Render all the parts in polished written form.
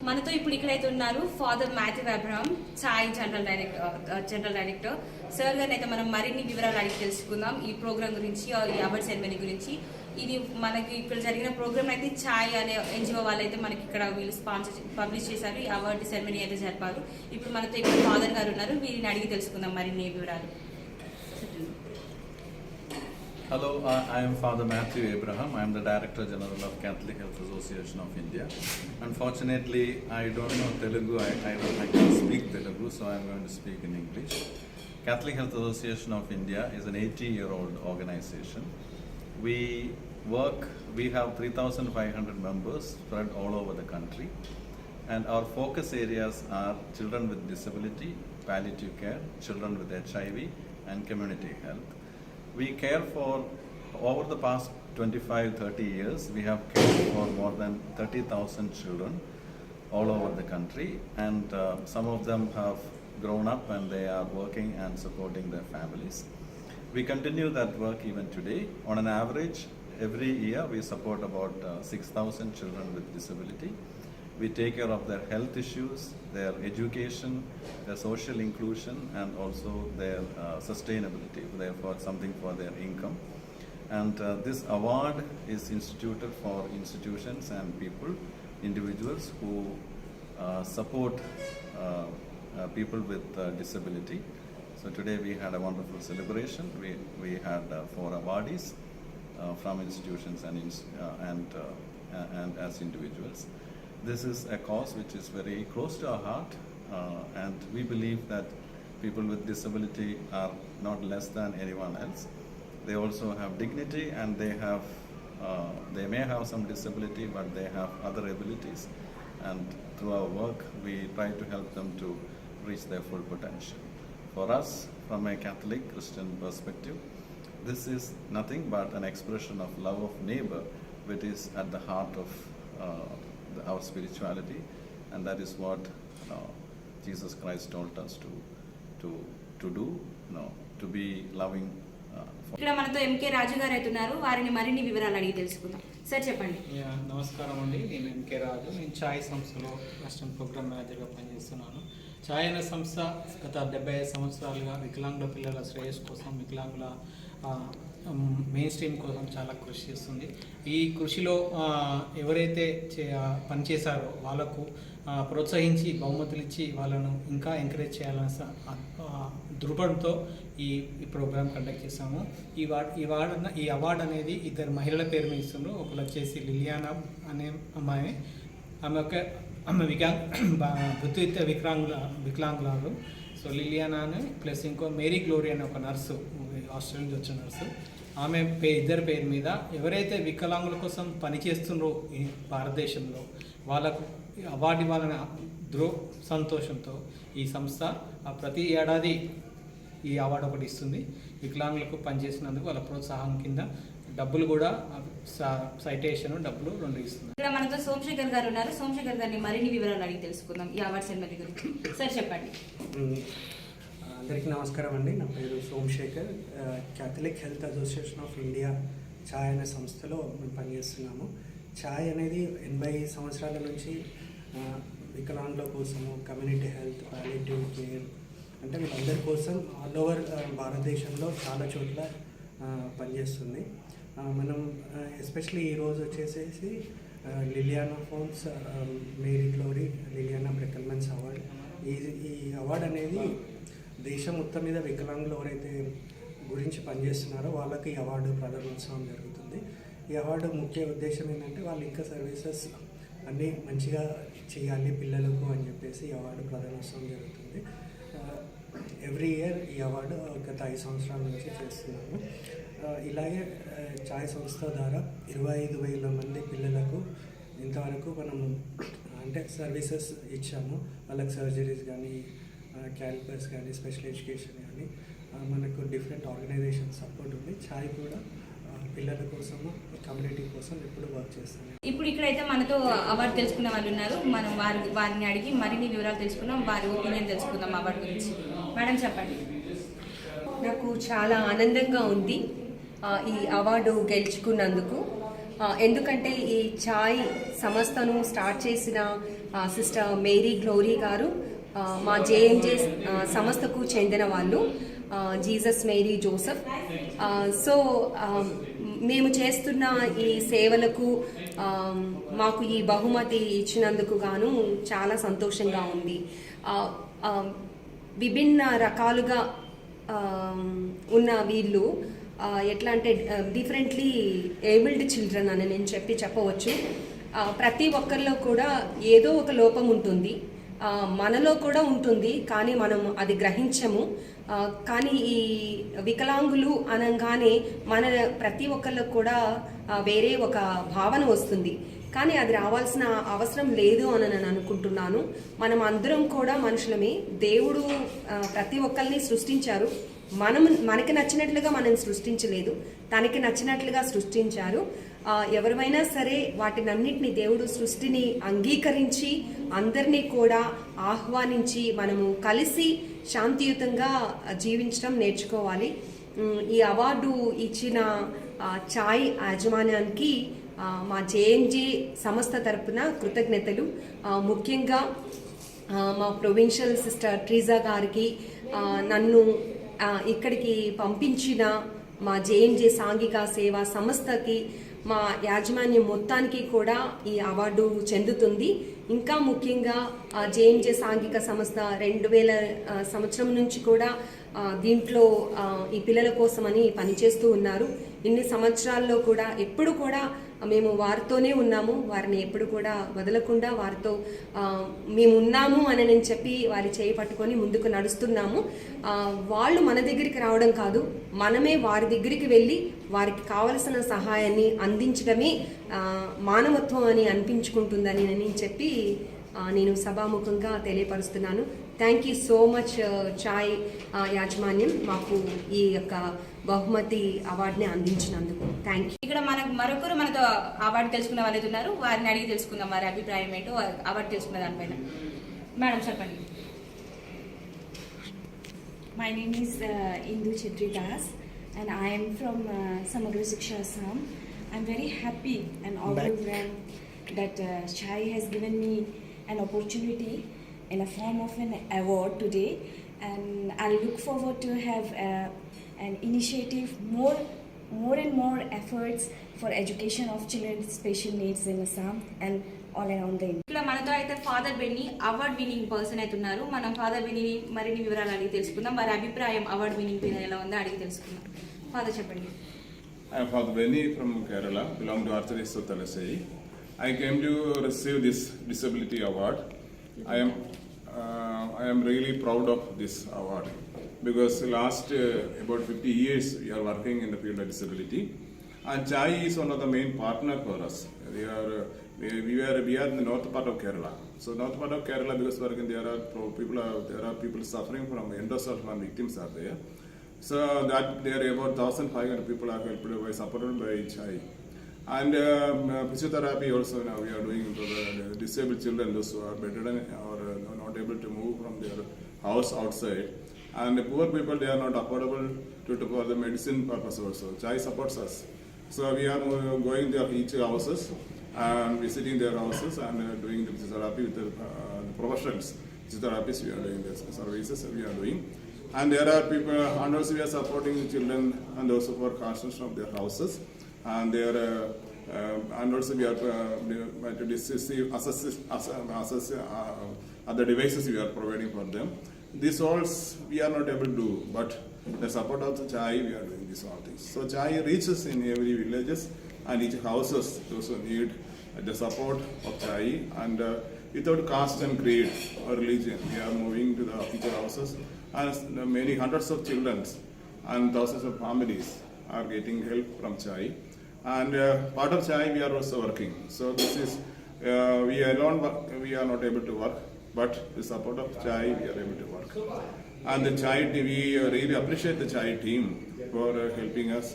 మనతో ఇప్పుడు ఇక్కడైతే ఉన్నారు ఫాదర్ మాథ్యూ అబ్రహాం, చాయ్ జనరల్ డైరెక్టర్ సార్ గారిని అయితే మనం మరిన్ని వివరాలు అడిగి తెలుసుకుందాం ఈ ప్రోగ్రామ్ గురించి, ఈ అవార్డ్ సెరమనీ గురించి. ఇది మనకి ఇక్కడ జరిగిన ప్రోగ్రామ్ అయితే చాయ్ అనే ఎన్జిఓ వాళ్ళైతే మనకి ఇక్కడ వీళ్ళు పబ్లిష్ చేశారు, ఈ అవార్డు సెరమనీ అయితే జరిపారు. ఇప్పుడు మనతో ఇక్కడ ఫాదర్ గారు ఉన్నారు, వీరిని అడిగి తెలుసుకుందాం మరిన్ని వివరాలు. Hello, I am Father Mathyew Abraham. I am the Director General of Catholic Health Association of India. Unfortunately, I don't know Telugu. I can't speak Telugu, so I am going to speak in English. Catholic Health Association of India is an 80-year-old organization. We have 3,500 members spread all over the country. And our focus areas are children with disability, palliative care, children with HIV, and community health. We care for, over the past 25-30 years, we have cared for more than 30,000 children all over the country, and some of them have grown up and they are working and supporting their families. We continue that work even today. On an average, every year we support about 6,000 children with disability. We take care of their health issues, their education, their social inclusion, and also their sustainability, therefore something for their income. And this award is instituted for institutions and people, individuals who support people with disability. So today we had a wonderful celebration. We had 4 awardees from institutions and as individuals. This is a cause which is very close to our heart, and we believe that people with disability are not less than anyone else. They also have dignity, and they may have some disability, but they have other abilities. And through our work, we try to help them to reach their full potential. For us, from a Catholic Christian perspective, this is nothing but an expression of love of neighbor, which is at the heart of our spirituality, and that is what Jesus Christ told us to do, to be loving. ఇక్కడ మనతో MK రాజు గారు అవుతున్నారు, వారిని మరిన్ని వివరాలు అడిగి తెలుసుకుందాం. Sir చెప్పండి. నమస్కారం అండి, నేను ఎంకే రాజు. నేను ఛాయ్ సంస్థలో అసిస్టెంట్ ప్రోగ్రామ్ మేనేజర్గా పనిచేస్తున్నాను. ఛాయ్ అనే సంస్థ గత 75 సంవత్సరాలుగా వికలాంగుల పిల్లల శ్రేయస్సు కోసం, వికలాంగుల మెయిన్ స్ట్రీమ్ కోసం చాలా కృషి చేస్తుంది. ఈ కృషిలో ఎవరైతే పనిచేశారో వాళ్ళకు ప్రోత్సహించి బహుమతులు ఇచ్చి వాళ్ళను ఇంకా ఎంకరేజ్ చేయాలన్న దృఢంతో ఈ ప్రోగ్రామ్ కండక్ట్ చేశాము. ఈ అవార్డు అనేది 2 మహిళల పేరు మీద ఇస్తున్నారు. ఒకరు వచ్చేసి లిలియానా అనే అమ్మాయి, ఆమె వృత్తిరీత్యా వికలాంగురాలు. సో లిలియానాను ప్లస్ ఇంకో మేరీ గ్లోరీ అనే ఒక నర్సు, ఆస్ట్రేలియా నుంచి వచ్చిన నర్సు, ఆమె ఇద్దరి పేరు మీద ఎవరైతే వికలాంగుల కోసం పనిచేస్తున్నారో ఈ భారతదేశంలో వాళ్ళకు అవార్డు ఇవ్వాలనే సంతోషంతో ఈ సంస్థ ప్రతి ఏడాది ఈ అవార్డు ఒకటి ఇస్తుంది. వికలాంగులకు పనిచేసినందుకు వాళ్ళ ప్రోత్సాహం కింద డబ్బులు కూడా, సైటేషన్ డబ్బులు 2 ఇస్తుంది. ఇక్కడ మనతో సోమశేఖర్ గారు ఉన్నారు, సోమశేఖర్ గారిని మరిన్ని వివరాలు అడిగి తెలుసుకుందాం ఈ అవార్డ్ సెరమనీ గురించి. సార్ చెప్పండి. అందరికీ నమస్కారం అండి, నా పేరు Somashekar. Catholic health association of India CHAI అనే సంస్థలో మేము పనిచేస్తున్నాము. ఛాయ్ అనేది 80 సంవత్సరాల నుంచి వికలాంగుల కోసము, కమ్యూనిటీ హెల్త్, పాలియేటివ్ కేర్, అంటే వీళ్ళందరి కోసం ఆల్ ఓవర్ భారతదేశంలో చాలా చోట్ల పనిచేస్తుంది. మనం ఎస్పెషలీ ఈరోజు వచ్చేసేసి Liliane Fonds Mary Glowrey Liliane Brekelmans award. ఈ అవార్డు అనేది దేశం మొత్తం మీద వికలాంగులు ఎవరైతే గురించి పనిచేస్తున్నారో వాళ్ళకి ఈ అవార్డు ప్రదానోత్సవం జరుగుతుంది. ఈ అవార్డు ముఖ్య ఉద్దేశం ఏంటంటే వాళ్ళు ఇంకా సర్వీసెస్ అన్నీ మంచిగా చేయాలి పిల్లలకు అని చెప్పేసి ఈ అవార్డు ప్రదానోత్సవం జరుగుతుంది. ఎవ్రీ ఇయర్ ఈ అవార్డు గత 5 సంవత్సరాల నుంచి చేస్తున్నాము. ఇలాగే ఛాయ్ సంస్థ ద్వారా 25,000 మంది పిల్లలకు ఇంతవరకు మనం అంటే సర్వీసెస్ ఇచ్చాము. వాళ్ళకి సర్జరీస్ కానీ, క్యాలిపర్స్ కానీ, స్పెషల్ ఎడ్యుకేషన్ కానీ, మనకు డిఫరెంట్ ఆర్గనైజేషన్ సపోర్ట్ ఉంది. ఛాయ్ కూడా పిల్లల కోసము, కమ్యూనిటీ కోసం ఎప్పుడు వర్క్ చేస్తాను. ఇప్పుడు ఇక్కడైతే మనతో అవార్డు తెలుసుకున్న వాళ్ళు ఉన్నారు, మనం వారిని అడిగి మరిన్ని వివరాలు తెలుసుకుందాం, వారి ఒపీనియన్ తెలుసుకుందాం అవార్డు గురించి. మేడం చెప్పండి. నాకు చాలా ఆనందంగా ఉంది ఈ అవార్డు గెలుచుకున్నందుకు. ఎందుకంటే ఈ ఛాయ్ సంస్థను స్టార్ట్ చేసిన సిస్టర్ మేరీ గ్లోరీ గారు, మా జేఎంజే సంస్థకు చెందిన వాళ్ళు, జీసస్ మేరీ జోసెఫ్. సో మేము చేస్తున్న ఈ సేవలకు మాకు ఈ బహుమతి ఇచ్చినందుకు గాను చాలా సంతోషంగా ఉంది. విభిన్న రకాలుగా ఉన్న వీళ్ళు ఎట్లా అంటే డిఫరెంట్లీ ఏబుల్డ్ చిల్డ్రన్ అని నేను చెప్పవచ్చు. ప్రతి ఒక్కరిలో కూడా ఏదో ఒక లోపం ఉంటుంది, మనలో కూడా ఉంటుంది, కానీ మనం అది గ్రహించము. కానీ ఈ వికలాంగులు అనగానే మన ప్రతి ఒక్కళ్ళకు కూడా వేరే ఒక భావన వస్తుంది, కానీ అది రావాల్సిన అవసరం లేదు అని నేను అనుకుంటున్నాను. మనం అందరం కూడా మనుషులమే. దేవుడు ప్రతి ఒక్కరిని సృష్టించారు. మనకి నచ్చినట్లుగా మనం సృష్టించలేదు, తనకి నచ్చినట్లుగా సృష్టించారు. ఎవరైనా సరే వాటినన్నిటిని దేవుడు సృష్టిని అంగీకరించి అందరినీ కూడా ఆహ్వానించి మనము కలిసి శాంతియుతంగా జీవించడం నేర్చుకోవాలి. ఈ అవార్డు ఇచ్చిన ఛాయ్ యాజమాన్యానికి మా జేఎంజే సంస్థ తరపున కృతజ్ఞతలు. ముఖ్యంగా మా ప్రొవిన్షియల్ సిస్టర్ ట్రీజా గారికి, నన్ను ఇక్కడికి పంపించిన మా జేఎంజే సాంఘిక సేవా సంస్థకి, మా యాజమాన్యం మొత్తానికి కూడా ఈ అవార్డు చెందుతుంది. ఇంకా ముఖ్యంగా జేఎంజే సాంఘిక సంస్థ 2000 సంవత్సరం నుంచి కూడా దీంట్లో ఈ పిల్లల కోసమని పనిచేస్తూ ఉన్నారు. ఇన్ని సంవత్సరాల్లో కూడా ఎప్పుడు కూడా మేము వారితోనే ఉన్నాము, వారిని ఎప్పుడు కూడా వదలకుండా వారితో మేము ఉన్నాము అని నేను చెప్పి వారి చేయి పట్టుకొని ముందుకు నడుస్తున్నాము. వాళ్ళు మన దగ్గరికి రావడం కాదు, మనమే వారి దగ్గరికి వెళ్ళి వారికి కావలసిన సహాయాన్ని అందించడమే మానవత్వం అని అనిపించుకుంటుందని నేను చెప్పి నేను సభాముఖంగా తెలియపరుస్తున్నాను. థ్యాంక్ యూ సో మచ్ ఛాయ్ యాజమాన్యం మాకు ఈ యొక్క బహుమతి అవార్డుని అందించినందుకు థ్యాంక్ యూ. ఇక్కడ మరొకరు మనతో అవార్డు తెలుసుకున్న వాళ్ళు ఉన్నారు, వారిని అడిగి తెలుసుకుందాం వారి అభిప్రాయం ఏంటో అవార్డు తెలుసుకున్న దానిపైన. మేడం చెప్పండి. My name is Indu Chitri Das and I am from Samagra Shiksha Assam. I'm very happy and overwhelmed that Chai has given me an opportunity in a form of an award today, and I look forward to have an initiative, more and more efforts for education of children with special needs in Assam and all around the India. ఇక్కడ మనతో అయితే father Benny award winning person అయితే ఉన్నారు. మనం father బెన్నీని మరిన్ని వివరాలు అడిగి తెలుసుకుందాం, వారి అభిప్రాయం అవార్డ్ వినింగ్ పైన ఎలా ఉందో అడిగి తెలుసుకుందాం. ఫాదర్ చెప్పండి. I am Father Benny from Kerala, belong to Arthritis Talasai. I came to receive this disability award. I am really proud of this award because last about 50 years we are working in the field of disability, and Chai is one of the main partner for us. We are in the north part of Kerala. So north part of Kerala, because working there are people suffering from endosulfan victims are there. So that there are about 1,500 people are helped by supported by Chai. And physiotherapy also now we are doing for the disabled children, those who are bedridden or not able to move from their house outside. And the poor people, they are not affordable for the medicine purpose also. Chai supports us. So we are going there each houses and visiting their houses and doing the physiotherapy with the professionals. Physiotherapists we are doing the services we are doing. And there are people, and also we are supporting the children and also for construction of their houses. And there, and also we are other devices we are providing for them. These all we are not able to do, but the support of the Chai we are doing these all things. So Chai reaches in every villages and each houses those who need the support of Chai, and without caste and creed or religion, we are moving to the each houses, and many hundreds of children and thousands of families are getting help from Chai. And part of Chai we are also working. So this is we alone we are not able to work, but the support of Chai we are able to work. And the Chai we really appreciate the Chai team for helping us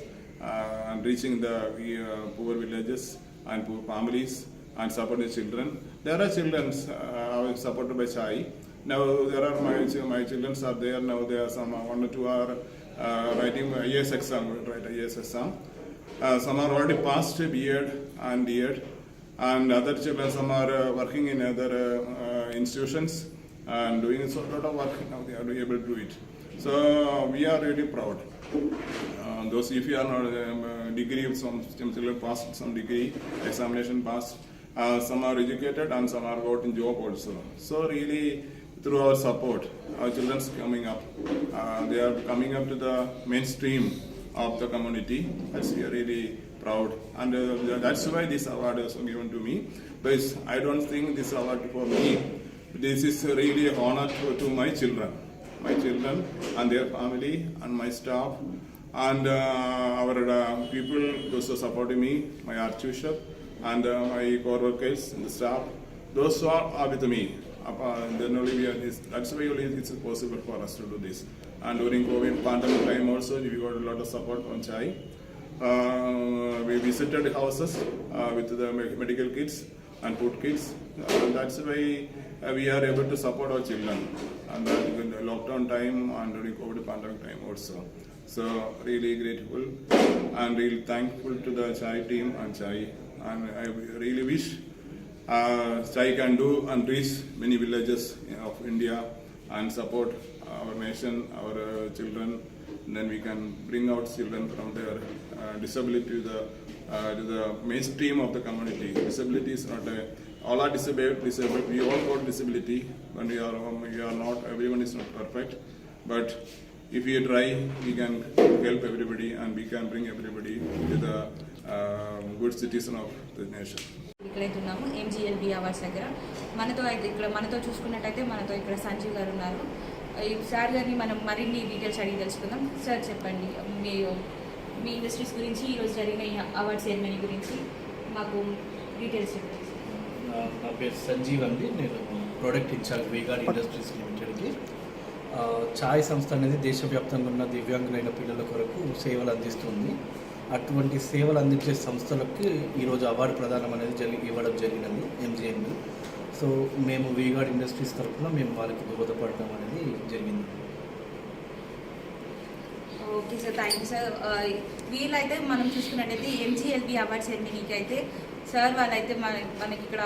and reaching the poor villages and poor families and supporting children. There are children supported by Chai. Now there are my children are there now. There are some 1 or 2 are writing IAS exam. Write IAS exam. Some are already passed B.Ed and D.Ed, and other children, some are working in other institutions and doing so lot of work. Now they are able to do it. So we are really proud. Those if you are not degree, some children passed some degree examination passed. Some are educated and some are got in job also. So really, through our support, our children's coming up. They are coming up to the mainstream of the community. That's we are really proud, and that's why this award is given to me. But I don't think this award for me. This is really an honor to my children and their family and my staff and our people those who are supporting me, my Archbishop and my co-workers and the staff. Those who are with me. Then only we are this. That's why only it's possible for us to do this. And during COVID pandemic time also, we got a lot of support from CHAI. We visited houses with the medical kits and food kits. That's why we are able to support our children. And that in the lockdown time and during COVID pandemic time also. So really grateful and really thankful to the CHAI team and CHAI. And I really wish CHAI can do and reach many villages of India and support our nation, our children. And then we can bring out children from their disability to the mainstream of the community. Disability is not all are disabled. We all got disability, but we are not. Everyone is not perfect, but if we try, we can help everybody and we can bring everybody to the good citizen of the nation. ఇక్కడైతే ఉన్నాము MGLB awards దగ్గర. మనతో చూసుకున్నట్టయితే మనతో ఇక్కడ సంజీవ్ గారు ఉన్నారు. ఈ సార్ గారిని మనం మరిన్ని డీటెయిల్స్ అడిగి తెలుసుకుందాం. సార్ చెప్పండి, మీ ఇండస్ట్రీస్ గురించి ఈరోజు జరిగిన ఈ అవార్డ్ సెరమనీ గురించి మాకు డీటెయిల్స్ చెప్పండి. నా పేరు సంజీవ్ అండి. నేను ప్రోడక్ట్ ఇన్ఛార్జ్ వీగార్డ్ ఇండస్ట్రీస్ లిమిటెడ్కి. ఛాయ్ సంస్థ అనేది దేశవ్యాప్తంగా ఉన్న దివ్యాంగులైన పిల్లల కొరకు సేవలు అందిస్తుంది. అటువంటి సేవలు అందించే సంస్థలకు ఈరోజు అవార్డు ప్రదానం అనేది ఇవ్వడం జరిగినది MGLB. సో మేము వీగార్డ్ ఇండస్ట్రీస్ తరఫున మేము వాళ్ళకి దోహదపడడం అనేది జరిగింది. Okay sir, thank you sir. వీళ్ళైతే మనం చూసుకున్నట్టయితే MGLB అవార్డ్ సెరమనీకి అయితే సార్ వాళ్ళైతే మనకి ఇక్కడ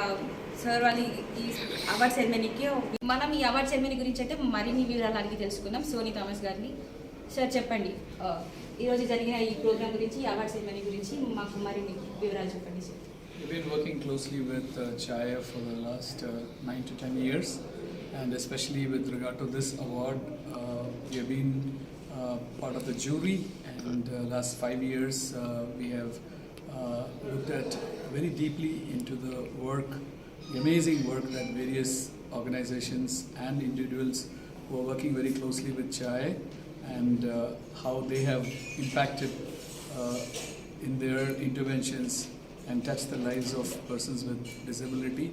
సార్ వాళ్ళు ఈ అవార్డ్ సెరమనీకి మనం ఈ అవార్డ్ సెరమనీ గురించి అయితే మరిన్ని వివరాలు అడిగి తెలుసుకుందాం సోనీ థామస్ గారిని. సార్ చెప్పండి, ఈరోజు జరిగిన ఈ ప్రోగ్రామ్ గురించి, ఈ అవార్డ్ సెరమనీ గురించి మాకు మరిన్ని వివరాలు చెప్పండి sir. We've been working closely with CHAI for the last 9 to 10 years, and especially with regard to this award, we have been part of the jury, and last 5 years we have looked at very deeply into the work, the amazing work that various organizations and individuals who are working very closely with CHAI and how they have impacted in their interventions and touch the lives of persons with disability.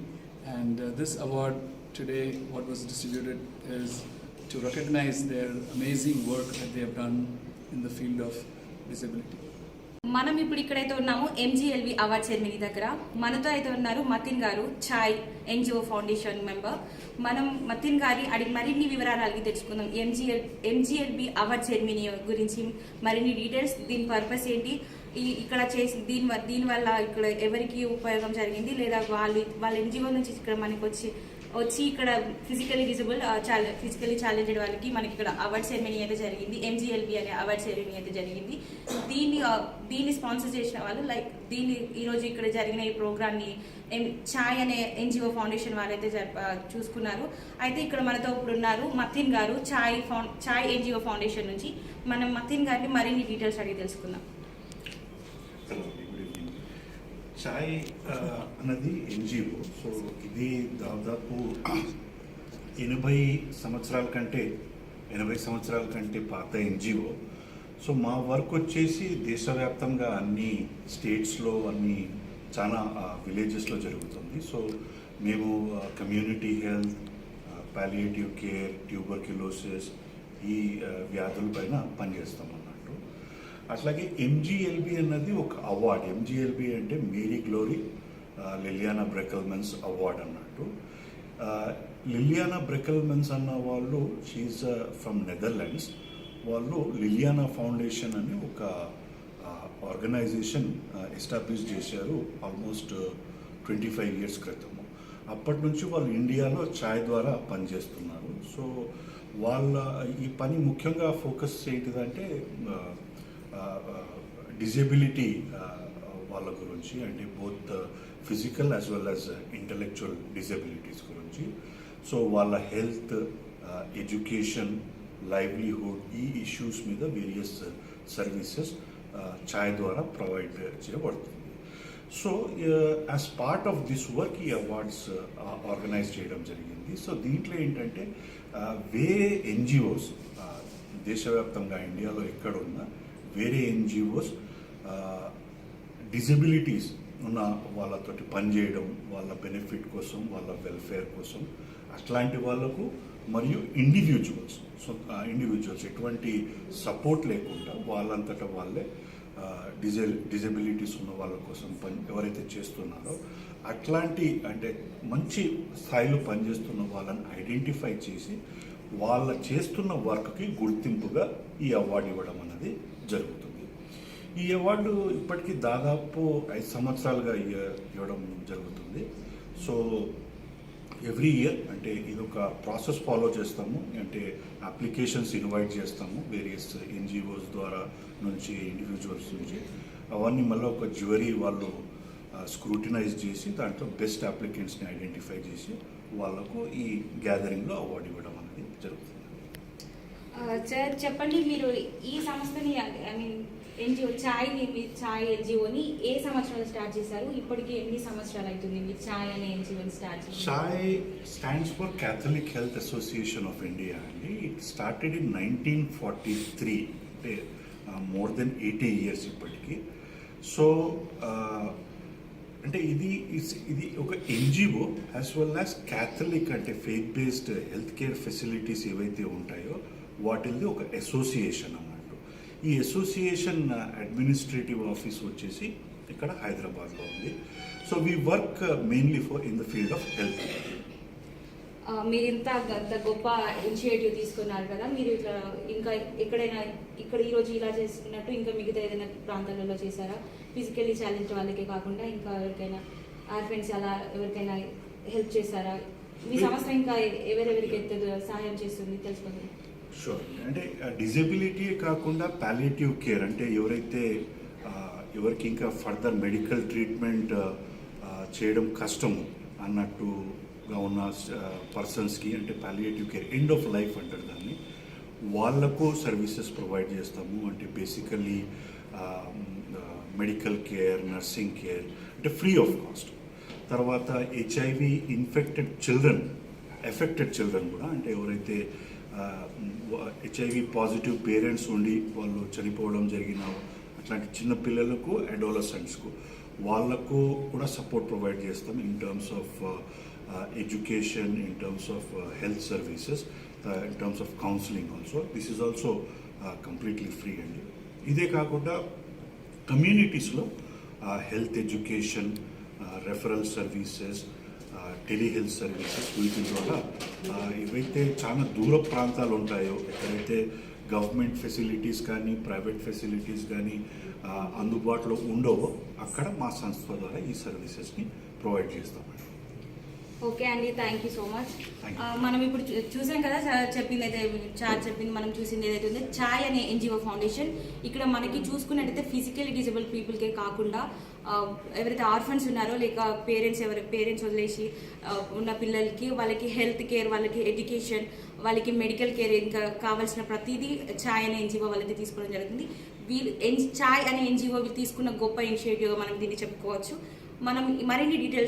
And this award today, what was distributed, is to recognize their amazing work that they have done in the field of disability. మనం ఇప్పుడు ఇక్కడైతే ఉన్నాము MGLB award ceremony దగ్గర. మనతో అయితే ఉన్నారు మతిన్ గారు, ఛాయ్ NGO foundation member. మనం మతిన్ గారి మరిన్ని వివరాలు అడిగి తెచ్చుకుందాం. MGLB అవార్డ్ సెరమనీ గురించి మరిన్ని డీటెయిల్స్, దీని పర్పస్ ఏంటి, ఇక్కడ చేసి దీనివల్ల ఇక్కడ ఎవరికి ఉపయోగం జరిగింది, లేదా వాళ్ళ NGO నుంచి ఇక్కడ మనకి వచ్చి ఇక్కడ ఫిజికలీ ఛాలెంజ్డ్ వాళ్ళకి మనకి ఇక్కడ అవార్డ్ సెరమనీ అయితే జరిగింది. MGLB అనే అవార్డ్ సెరమనీ అయితే జరిగింది. దీన్ని స్పాన్సర్ చేసిన వాళ్ళు ఈరోజు ఇక్కడ జరిగిన ఈ ప్రోగ్రామ్ని ఛాయ్ అనే NGO ఫౌండేషన్ వాళ్ళైతే చూసుకున్నారు. అయితే ఇక్కడ మనతో ఇప్పుడు ఉన్నారు మతిన్ గారు, ఛాయ్ NGO ఫౌండేషన్ నుంచి. మనం మతిన్ గారిని మరిన్ని డీటెయిల్స్ అడిగి తెలుసుకుందాం. ఛాయ్ అన్నది NGO. సో ఇది దాదాపు 80 సంవత్సరాల కంటే పాత NGO. సో మా వర్క్ వచ్చేసి దేశవ్యాప్తంగా అన్ని స్టేట్స్లో చాలా విలేజెస్లో జరుగుతుంది. సో మేము community health, palliative care, tuberculosis ఈ వ్యాధుల పైన పనిచేస్తాం అన్నట్టు. అట్లాగే MGLB అన్నది ఒక అవార్డ్. MGLB అంటే మేరీ గ్లోరీ లిలియానా బ్రెకెల్మెన్స్ అవార్డ్ అన్నట్టు. లిలియానా బ్రెకెల్మెన్స్ అన్న వాళ్ళు షీఈ్ ఫ్రమ్ నెదర్లాండ్స్. వాళ్ళు లిలియానా ఫౌండేషన్ అని ఒక ఆర్గనైజేషన్ ఎస్టాబ్లిష్ చేశారు ఆల్మోస్ట్ 25 ఇయర్స్ క్రితము. అప్పటి నుంచి వాళ్ళు ఇండియాలో ఛాయ్ ద్వారా పనిచేస్తున్నారు. సో వాళ్ళ ఈ పని ముఖ్యంగా ఫోకస్ ఏంటిదంటే డిజేబిలిటీ వాళ్ళ గురించి, అంటే both physical as well as intellectual disabilities గురించి. సో వాళ్ళ హెల్త్, ఎడ్యుకేషన్, లైవ్లీహుడ్ ఈ ఇష్యూస్ మీద వేరియస్ సర్వీసెస్ ఛాయ్ ద్వారా ప్రొవైడ్ చేయబడుతుంది. So as part of this work ఈ అవార్డ్స్ ఆర్గనైజ్ చేయడం జరిగింది. సో దీంట్లో ఏంటంటే వేరే ఎన్జిఓస్ దేశవ్యాప్తంగా ఇండియాలో ఎక్కడున్నా వేరే ఎన్జిఓస్ డిజబిలిటీస్ ఉన్న వాళ్ళతోటి పనిచేయడం, వాళ్ళ బెనిఫిట్ కోసం, వాళ్ళ వెల్ఫేర్ కోసం, అట్లాంటి వాళ్ళకు మరియు ఇండివిజువల్స్ ఎటువంటి సపోర్ట్ లేకుండా వాళ్ళంతటా వాళ్ళే డిజబిలిటీస్ ఉన్న వాళ్ళ కోసం ఎవరైతే చేస్తున్నారో అట్లాంటి అంటే మంచి స్థాయిలో పనిచేస్తున్న వాళ్ళని ఐడెంటిఫై చేసి వాళ్ళ చేస్తున్న వర్క్కి గుర్తింపుగా ఈ అవార్డు ఇవ్వడం అనేది జరుగుతుంది. ఈ అవార్డు ఇప్పటికీ దాదాపు 5 సంవత్సరాలుగా ఇవ్వడం జరుగుతుంది. సో ఎవ్రీ ఇయర్ అంటే ఇది ఒక ప్రాసెస్ ఫాలో చేస్తాము. అంటే అప్లికేషన్స్ ఇన్వైట్ చేస్తాము వేరియస్ ఎన్జిఓస్ ద్వారా నుంచి, ఇండివిజువల్స్ నుంచి. అవన్నీ మళ్ళీ ఒక జ్యూరీ వాళ్ళు స్క్రూటినైజ్ చేసి దాంట్లో బెస్ట్ అప్లికెంట్స్ని ఐడెంటిఫై చేసి వాళ్ళకు ఈ గ్యాదరింగ్లో అవార్డు ఇవ్వడం అనేది జరుగుతుంది. సార్ చెప్పండి, మీరు ఈ సంస్థని ఐ మీన్ ఎన్జిఓ ఛాయ్ ఎన్జిఓని ఏ సంవత్సరాలు స్టార్ట్ చేశారు? ఇప్పటికి ఎన్ని సంవత్సరాలు అవుతుంది మీరు ఛాయ్ అనే ఎన్జిఓని స్టార్ట్ చేసి? CHAI stands for Catholic health association of India అండి. ఇట్ స్టార్టెడ్ ఇన్ 1943, అంటే మోర్ దెన్ 80 ఇయర్స్ ఇప్పటికి. సో అంటే ఇది ఒక NGO as well as Catholic అంటే faith based health care facilities ఏవైతే ఉంటాయో వాటిల్ది ఒక అసోసియేషన్ అన్నట్టు. ఈ అసోసియేషన్ అడ్మినిస్ట్రేటివ్ ఆఫీస్ వచ్చేసి ఇక్కడ హైదరాబాద్లో ఉంది. So we work mainly in the field of health. మీరు ఇంత గొప్ప ఇనిషియేటివ్ తీసుకున్నారు కదా, మీరు ఇట్లా ఇంకా ఎక్కడైనా ఇక్కడ ఈరోజు ఇలా చేసుకున్నట్టు ఇంకా మిగతా ఏదైనా ప్రాంతాలలో చేశారా? ఫిజికల్లీ ఛాలెంజ్ వాళ్ళకే కాకుండా ఇంకా ఎవరికైనా ఆర్ఫెన్స్ అలా ఎవరికైనా హెల్ప్ చేశారా? మీ సంస్థ ఇంకా ఎవరెవరికి సహాయం చేస్తుంది తెలుసుకోండి. షూర్. అంటే డిజబిలిటీ కాకుండా పాలియేటివ్ కేర్ అంటే ఎవరికి ఇంకా ఫర్దర్ మెడికల్ ట్రీట్మెంట్ చేయడం కష్టము అన్నట్టుగా ఉన్న పర్సన్స్కి అంటే palliative care end of life అంటారు దాన్ని, వాళ్లకు సర్వీసెస్ ప్రొవైడ్ చేస్తాము. అంటే basically medical care, nursing care అంటే ఫ్రీ ఆఫ్ కాస్ట్. తర్వాత హెచ్ఐవి ఎఫెక్టెడ్ చిల్డ్రన్ కూడా, అంటే ఎవరైతే హెచ్ఐవి పాజిటివ్ పేరెంట్స్ ఉండి వాళ్ళు చనిపోవడం జరిగిన అట్లాంటి చిన్న పిల్లలకు, అడోలసెంట్స్కు వాళ్ళకు కూడా సపోర్ట్ ప్రొవైడ్ చేస్తాం in terms of education, in terms of health services, in terms of counselling also. This is also completely free అండి. ఇదే కాకుండా కమ్యూనిటీస్లో health education, referral services, telehealth services వీటి ద్వారా ఏవైతే చాలా దూర ప్రాంతాలు ఉంటాయో, ఎక్కడైతే గవర్నమెంట్ ఫెసిలిటీస్ కానీ ప్రైవేట్ ఫెసిలిటీస్ కానీ అందుబాటులో ఉండవో అక్కడ మా సంస్థ ద్వారా ఈ సర్వీసెస్ని ప్రొవైడ్ చేస్తామండి. ఓకే అండి, thank you so much. Thank you. మనం ఇప్పుడు చూసాం కదా సార్ చెప్పింది అయితే, చార్ చెప్పింది, మనం చూసింది ఏదైతే ఉందో ఛాయ్ అనే ఎన్జిఓ ఫౌండేషన్. ఇక్కడ మనకి చూసుకున్నట్టయితే ఫిజికల్లీ డిజబుల్ పీపుల్కే కాకుండా ఎవరైతే ఆర్ఫన్స్ ఉన్నారో లేక పేరెంట్స్ వదిలేసి ఉన్న పిల్లలకి, వాళ్ళకి హెల్త్ కేర్, వాళ్ళకి ఎడ్యుకేషన్, వాళ్ళకి మెడికల్ కేర్ ఇంకా కావాల్సిన ప్రతిదీ ఛాయ్ అనే ఎన్జిఓ వాళ్ళైతే తీసుకోవడం జరుగుతుంది. ఛాయ్ అనే ఎన్జిఓ తీసుకున్న గొప్ప ఇనిషియేటివ్ మనం దీన్ని చెప్పుకోవచ్చు. మనం మరిన్ని డీటెయిల్స్